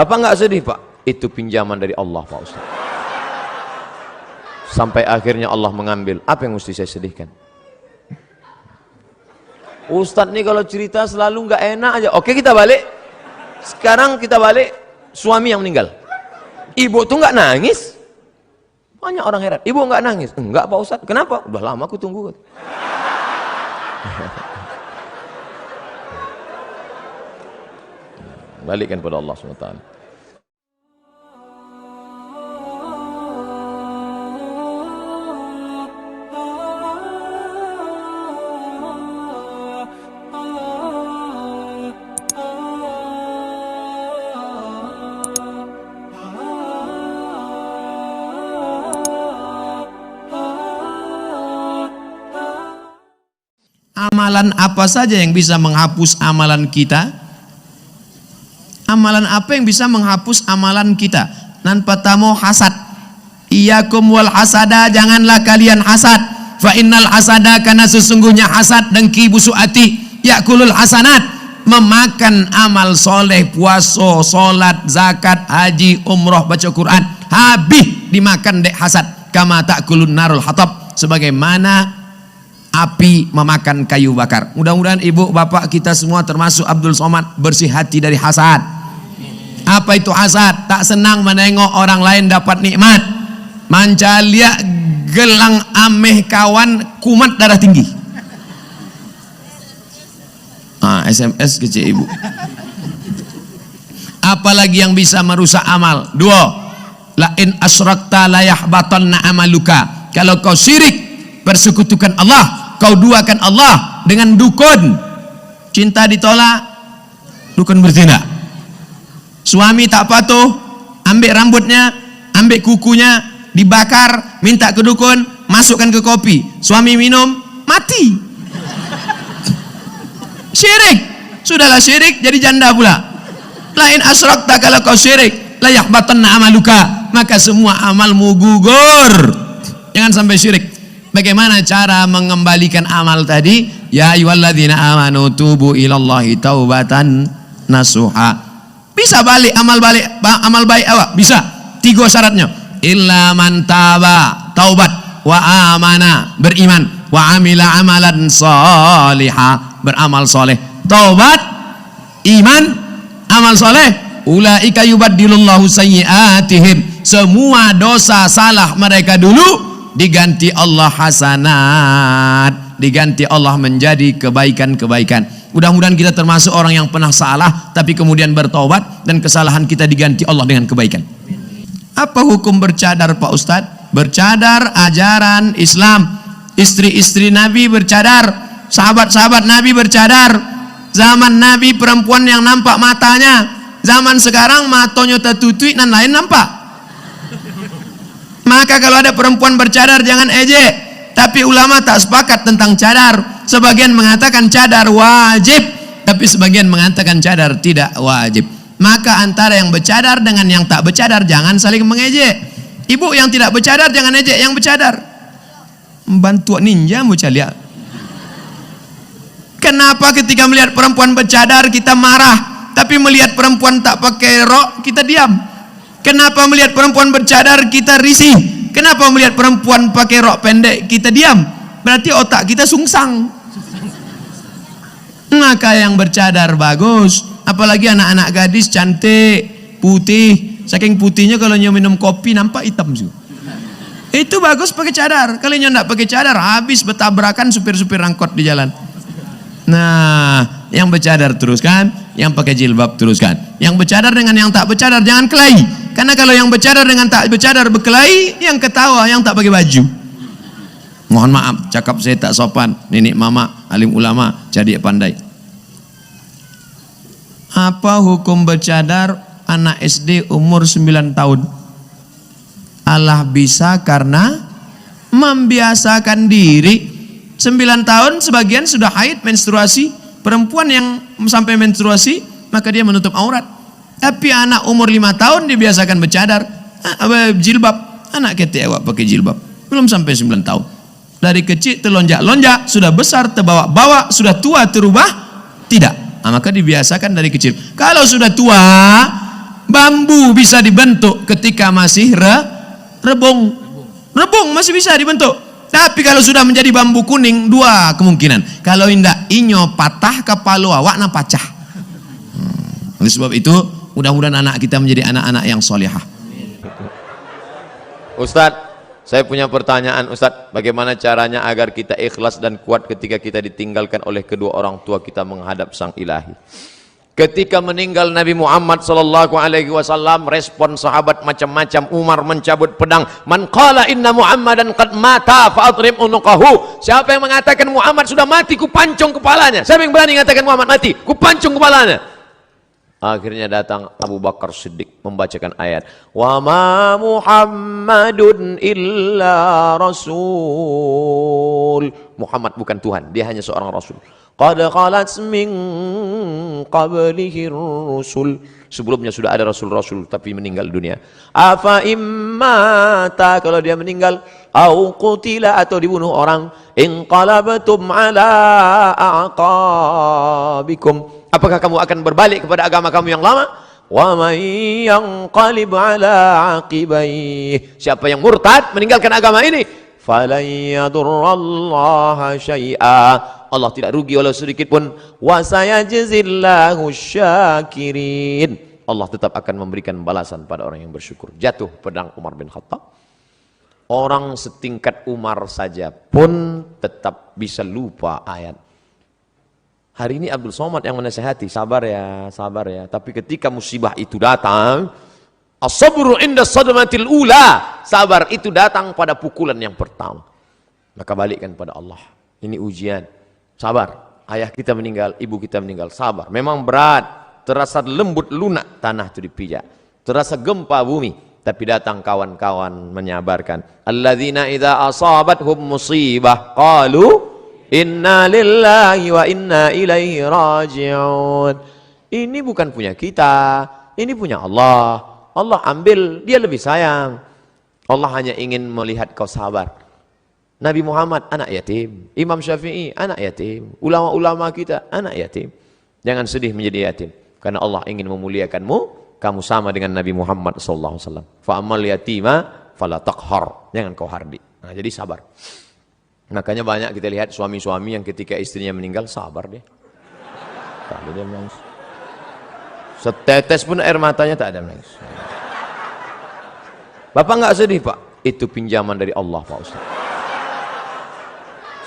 Bapak nggak sedih Pak? Itu pinjaman dari Allah Pak Ustaz. Sampai akhirnya Allah mengambil. Apa yang mesti saya sedihkan? Ustadz nih kalau cerita selalu nggak enak aja. Oke, kita balik. Sekarang kita balik. Suami yang meninggal. Ibu tuh nggak nangis. Banyak orang heran. Ibu nggak nangis. Enggak Pak Ustadz. Kenapa? Udah lama aku tunggu. Balikkan pada Allah SWT. Amalan apa saja yang bisa menghapus amalan kita? Amalan apa yang bisa menghapus amalan kita? Nan pertama hasad. Iyakum wal hasada, janganlah kalian hasad. Fa innal hasada, karena sesungguhnya hasad dengki busuk hati. Yakulul hasanat, memakan amal soleh, puasa, solat, zakat, haji, umroh, baca Quran. Habis dimakan dek hasad. Kama ta'kulun narul hatab, sebagaimana api memakan kayu bakar. Mudah-mudahan ibu bapak kita semua termasuk Abdul Somad bersih hati dari hasad. Apa itu hasad? Tak senang menengok orang lain dapat nikmat. Mancalia gelang ameh kawan kumat darah tinggi. SMS kecil ibu. Apalagi yang bisa merusak amal? Dua. La in asyrakta la yahbatanna amaluka. Kalau kau syirik, persekutukan Allah, kau duakan Allah dengan dukun. Cinta ditolak, dukun bertindak. Suami tak patuh, ambil rambutnya, ambil kukunya, dibakar, minta ke dukun, masukkan ke kopi. Suami minum, mati. Syirik. Sudahlah syirik, jadi janda pula. Lain asyrakta, kalau kau syirik, la yahbatanna amaluka, maka semua amalmu gugur. Jangan sampai syirik. Bagaimana cara mengembalikan amal tadi? Ya ayyuhalladzina amanu tubu ilallahi taubatan nasuha. Bisa balik amal baik awak? Bisa. 3 syaratnya. Illa man taba, taubat, wa amana, beriman, wa amila amalan salihah, beramal soleh. Taubat, iman, amal soleh. Ulaika yubaddilullahu sayyiatihim, semua dosa salah mereka dulu diganti Allah hasanat, diganti Allah menjadi kebaikan-kebaikan. Mudah-mudahan kita termasuk orang yang pernah salah tapi kemudian bertobat dan kesalahan kita diganti Allah dengan kebaikan. Apa hukum bercadar Pak Ustadz? Bercadar ajaran Islam. Istri-istri Nabi bercadar, sahabat-sahabat Nabi bercadar. Zaman Nabi perempuan yang nampak matanya. Zaman sekarang matanya tertutup dan lain nampak. Maka kalau ada perempuan bercadar jangan ejek. Tapi ulama tak sepakat tentang cadar. Sebagian mengatakan cadar wajib, tapi sebagian mengatakan cadar tidak wajib. Maka antara yang bercadar dengan yang tak bercadar jangan saling mengejek. Ibu yang tidak bercadar jangan ejek yang bercadar. Bantu ninja mucalia. Kenapa ketika melihat perempuan bercadar kita marah, tapi melihat perempuan tak pakai rok kita diam? Kenapa melihat perempuan bercadar kita risih? Kenapa melihat perempuan pakai rok pendek kita diam? Berarti otak kita sungsang. Maka yang bercadar bagus, apalagi anak-anak gadis cantik, putih. Saking putihnya kalau minum kopi nampak hitam juga. Itu bagus pakai cadar. Kalau tidak pakai cadar habis bertabrakan supir-supir angkot di jalan. Nah, yang bercadar teruskan, yang pakai jilbab teruskan. Yang bercadar dengan yang tak bercadar jangan kelahi. Karena kalau yang bercadar dengan tak bercadar berkelahi, yang ketawa yang tak pakai baju. Mohon maaf, cakap saya tak sopan. Nenek mama, alim ulama, jadi pandai. Apa hukum bercadar anak SD umur 9 tahun? Allah bisa karena membiasakan diri. 9 tahun sebagian sudah haid, menstruasi. Perempuan yang sampai menstruasi, maka dia menutup aurat. Tapi anak umur 5 tahun dibiasakan bercadar, jilbab. Anak ketik awak pakai jilbab, belum sampai 9 tahun. Dari kecil terlonjak-lonjak, sudah besar terbawa-bawa, sudah tua terubah? Tidak. Nah, maka dibiasakan dari kecil. Kalau sudah tua, Bambu bisa dibentuk ketika masih rebung. Rebung masih bisa dibentuk. Tapi kalau sudah menjadi bambu kuning, dua kemungkinan. Kalau indah inyo patah kepala awak na pacah. Oleh sebab itu, mudah-mudahan anak kita menjadi anak-anak yang solehah. Ustadz, saya punya pertanyaan Ustadz, bagaimana caranya agar kita ikhlas dan kuat ketika kita ditinggalkan oleh kedua orang tua kita menghadap Sang Ilahi? Ketika meninggal Nabi Muhammad SAW, respon sahabat macam-macam. Umar mencabut pedang. Man qala inna Muhammadan qad mata fa'adrib unuqahu. Siapa yang mengatakan Muhammad sudah mati, ku pancung kepalanya. Siapa yang berani mengatakan Muhammad mati, ku pancung kepalanya. Akhirnya datang Abu Bakar Siddiq membacakan ayat, wa ma Muhammadun illa rasul. Muhammad bukan Tuhan, dia hanya seorang rasul. Qad khalat min qablihi rusul. Sebelumnya sudah ada rasul-rasul tapi meninggal dunia. Afa immata, kalau dia meninggal, au qutila, atau dibunuh orang, inqalabtum ala aqabikum, apakah kamu akan berbalik kepada agama kamu yang lama? Wa may yanqalib ala aqibaihi, siapa yang murtad meninggalkan agama ini, falan yadurrallaha syai'a, Allah tidak rugi walau sedikit pun. Wa sayajzillahu syakirin, Allah tetap akan memberikan balasan pada orang yang bersyukur. Jatuh pedang Umar bin Khattab. Orang setingkat Umar saja pun tetap bisa lupa ayat. Hari ini Abdul Somad yang menasihati, sabar ya, sabar ya. Tapi ketika musibah itu datang, as-sabru inda sadmatil ula, sabar itu datang pada pukulan yang pertama. Maka balikkan pada Allah. Ini ujian. Sabar. Ayah kita meninggal, ibu kita meninggal, sabar. Memang berat, terasa lembut lunak tanah itu dipijak. Terasa gempa bumi. Tapi datang kawan-kawan menyabarkan. Alladzina idza asabathum musibah qalu inna lillahi wa inna ilaihi raji'un. Ini bukan punya kita, ini punya Allah. Allah ambil, dia lebih sayang. Allah hanya ingin melihat kau sabar. Nabi Muhammad anak yatim, Imam Syafi'i anak yatim, ulama-ulama kita anak yatim. Jangan sedih menjadi yatim, karena Allah ingin memuliakanmu. Kamu sama dengan Nabi Muhammad sallallahu alaihi wasallam. Fa amal yatima fala taqhar, jangan kau hardi. Nah, jadi sabar. Makanya banyak kita lihat suami-suami yang ketika istrinya meninggal sabar dia. Tak ada dia menangis. Setetes pun air matanya tak ada menangis. Bapak enggak sedih, Pak? Itu pinjaman dari Allah, Pak Ustaz.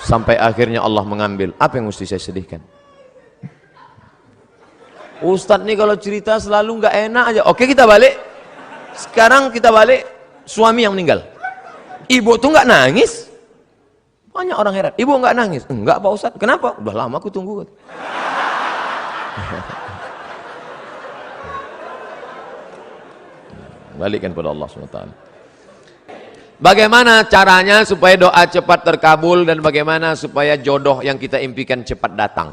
Sampai akhirnya Allah mengambil. Apa yang mesti saya sedihkan? Ustadz nih kalau cerita selalu nggak enak aja. Oke, kita balik. Sekarang kita balik. Suami yang meninggal. Ibu tuh nggak nangis. Banyak orang heran. Ibu nggak nangis. Enggak, Pak Ustadz. Kenapa? Udah lama aku tunggu. Balikkan pada Allah SWT. Bagaimana caranya supaya doa cepat terkabul dan bagaimana supaya jodoh yang kita impikan cepat datang?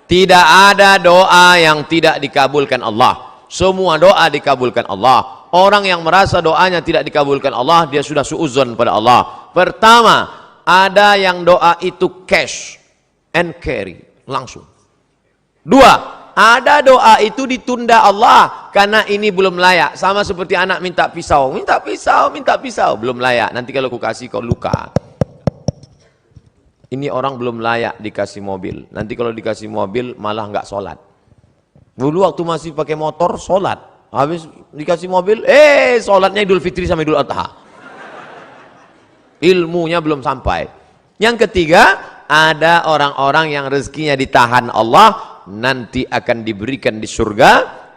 Tidak ada doa yang tidak dikabulkan Allah. Semua doa dikabulkan Allah. Orang yang merasa doanya tidak dikabulkan Allah, dia sudah suudzon pada Allah. Pertama, ada yang doa itu cash and carry, langsung. Dua, ada doa itu ditunda Allah karena ini belum layak. Sama seperti anak minta pisau, minta pisau, minta pisau, belum layak. Nanti kalau aku kasih kau luka. Ini orang belum layak dikasih mobil. Nanti kalau dikasih mobil malah nggak sholat. Dulu waktu masih pakai motor sholat. Habis dikasih mobil, sholatnya Idul Fitri sama Idul Adha. Ilmunya belum sampai. Yang ketiga, ada orang-orang yang rezekinya ditahan Allah, nanti akan diberikan di surga.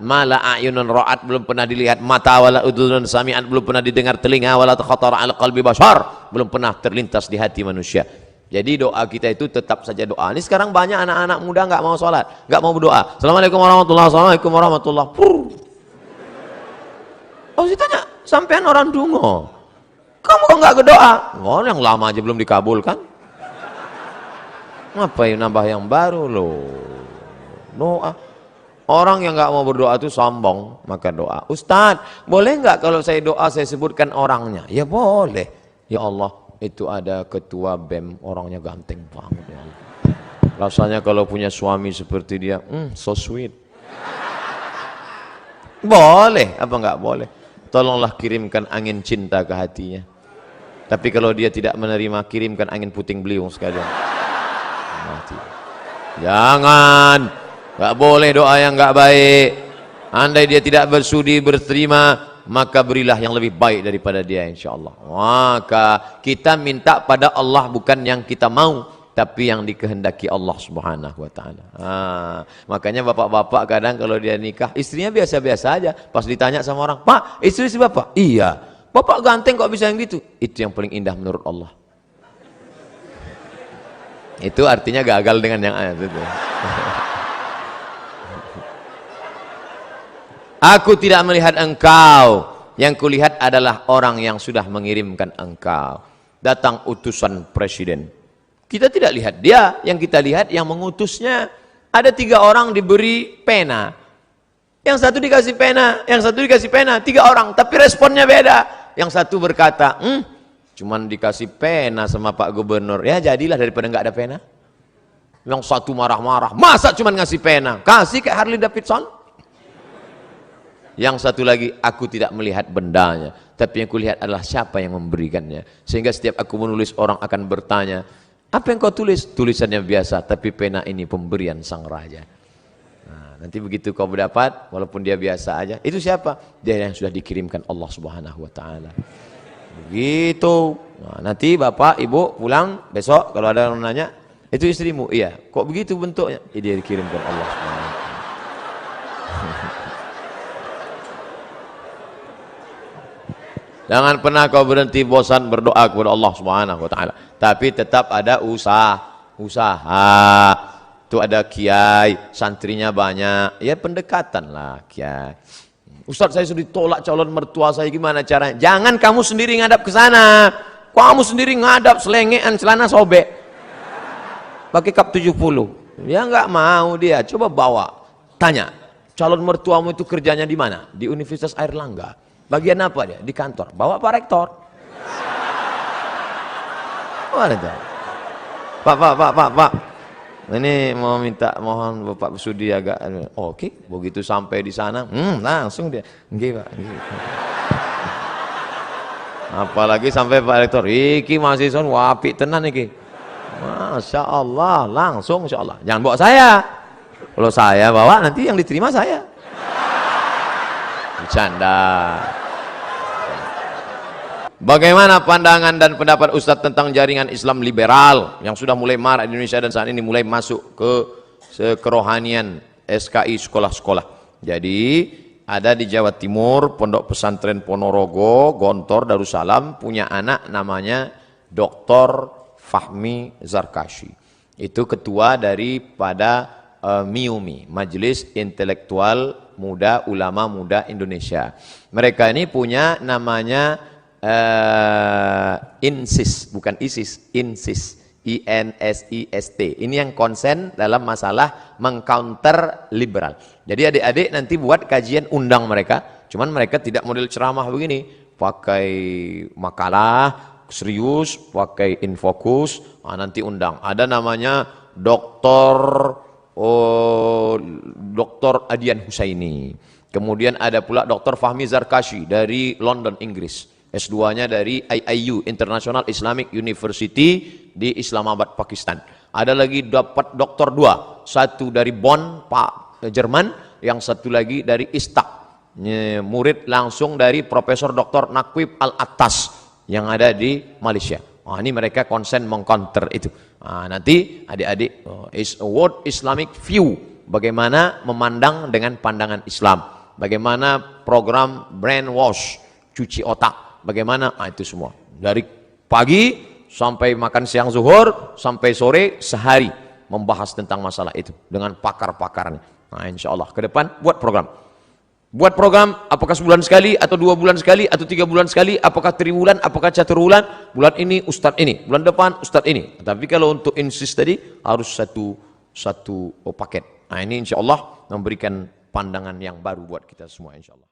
Mala a'yunun ra'at, belum pernah dilihat mata, wala udhunun sami'at, belum pernah didengar telinga, wala takhatara ala qalbi bashar, belum pernah terlintas di hati manusia. Jadi doa kita itu tetap saja doa. Ini sekarang banyak anak-anak muda nggak mau sholat, nggak mau berdoa. Assalamualaikum warahmatullahi wabarakatuh. Assalamualaikum warahmatullahi wabarakatuh. Oh, ditanya, sampean orang dungo, kamu kok nggak berdoa? Oh, yang lama aja belum dikabulkan. Ngapain nambah yang baru loh? Doa. Orang yang nggak mau berdoa itu sombong, maka doa. Ustadz, boleh nggak kalau saya doa saya sebutkan orangnya? Ya boleh. Ya Allah, itu ada ketua BEM, orangnya ganteng banget ya Allah. Rasanya kalau punya suami seperti dia, so sweet. Boleh, apa enggak boleh? Tolonglah kirimkan angin cinta ke hatinya. Tapi kalau dia tidak menerima, kirimkan angin puting beliung sekalian. Mati. Jangan, enggak boleh doa yang enggak baik. Andai dia tidak bersudi berterima, maka berilah yang lebih baik daripada dia, insyaallah. Maka kita minta pada Allah bukan yang kita mau, tapi yang dikehendaki Allah Subhanahu wa taala. Makanya bapak-bapak kadang kalau dia nikah, istrinya biasa-biasa aja. Pas ditanya sama orang, "Pak, istri si Bapak?" "Iya." "Bapak ganteng kok bisa yang gitu?" Itu yang paling indah menurut Allah. Itu artinya gagal dengan yang ayat itu. Aku tidak melihat engkau, yang kulihat adalah orang yang sudah mengirimkan engkau. Datang utusan presiden. Kita tidak lihat dia, yang kita lihat yang mengutusnya. Ada 3 orang diberi pena. Yang satu dikasih pena, yang satu dikasih pena, 3 orang, tapi responnya beda. Yang satu berkata, cuman dikasih pena sama Pak Gubernur, ya jadilah daripada nggak ada pena. Yang satu marah-marah, masa cuman ngasih pena? Kasih kayak Harley Davidson. Yang satu lagi, aku tidak melihat bendanya, tapi yang kulihat adalah siapa yang memberikannya. Sehingga setiap aku menulis, orang akan bertanya, apa yang kau tulis? Tulisannya biasa, tapi pena ini pemberian sang raja. Nah, nanti begitu kau berdapat, walaupun dia biasa aja, itu siapa? Dia yang sudah dikirimkan Allah Subhanahu wa taala. Begitu. Nah, nanti bapak, ibu pulang besok kalau ada yang nanya, itu istrimu? Iya. Kok begitu bentuknya? Dia dikirimkan Allah Subhanahu wa taala. Jangan pernah kau berhenti bosan berdoa kepada Allah Subhanahu wa taala. Tapi tetap ada usaha. Itu ada kiai, santrinya banyak. Ya pendekatan lah kiai. Ustaz, saya sudah ditolak calon mertua saya, gimana caranya? Jangan kamu sendiri ngadap ke sana. Kamu sendiri ngadap selengean celana sobek. Pakai kap 70. Dia enggak mau dia. Coba bawa. Tanya, calon mertuamu itu kerjanya di mana? Di Universitas Airlangga. Bagian apa dia? Di kantor. Bawa Pak Rektor. Pak. Ini mau minta, mohon Bapak Sudi agak. Oke, begitu sampai di sana, langsung dia. Nggih, Pak. Apalagi sampai Pak Rektor, iki mahasiswa wapi tenan iki. Masya Allah, langsung Insya Allah. Jangan bawa saya. Kalau saya bawa, nanti yang diterima saya. Bercanda. Bagaimana pandangan dan pendapat Ustadz tentang jaringan Islam liberal yang sudah mulai marak di Indonesia dan saat ini mulai masuk ke kerohanian SKI sekolah-sekolah. Jadi ada di Jawa Timur Pondok Pesantren Ponorogo, Gontor, Darussalam punya anak namanya Dr. Fahmi Zarkashi. Itu ketua daripada MIUMI, Majelis Intelektual Muda Ulama Muda Indonesia. Mereka ini punya namanya INSIS, bukan ISIS, INSIS, INSIST. Ini yang konsen dalam masalah mengcounter liberal. Jadi adik-adik nanti buat kajian, undang mereka. Cuman mereka tidak model ceramah begini, pakai makalah serius, pakai infokus. Nanti undang. Ada namanya Dr. Adian Husaini. Kemudian ada pula Dr. Fahmi Zarkashi dari London, Inggris. S2-nya dari IIU, International Islamic University di Islamabad, Pakistan. Ada lagi dapat doktor 2, satu dari Bonn, Jerman, yang satu lagi dari Istak. Murid langsung dari Profesor Dr. Naqib Al-Attas yang ada di Malaysia. Ini mereka konsen mengcounter itu. Nanti adik-adik, is a world Islamic view, bagaimana memandang dengan pandangan Islam, bagaimana program brainwash, cuci otak, bagaimana, itu semua dari pagi sampai makan siang zuhur sampai sore sehari membahas tentang masalah itu dengan pakar-pakarnya. Insya Allah ke depan buat program apakah sebulan sekali atau 2 bulan sekali atau 3 bulan sekali, apakah triwulan, apakah caturwulan, bulan ini ustadz ini, bulan depan ustadz ini. Tapi kalau untuk insis tadi harus satu paket. Ini insya Allah memberikan pandangan yang baru buat kita semua insya Allah.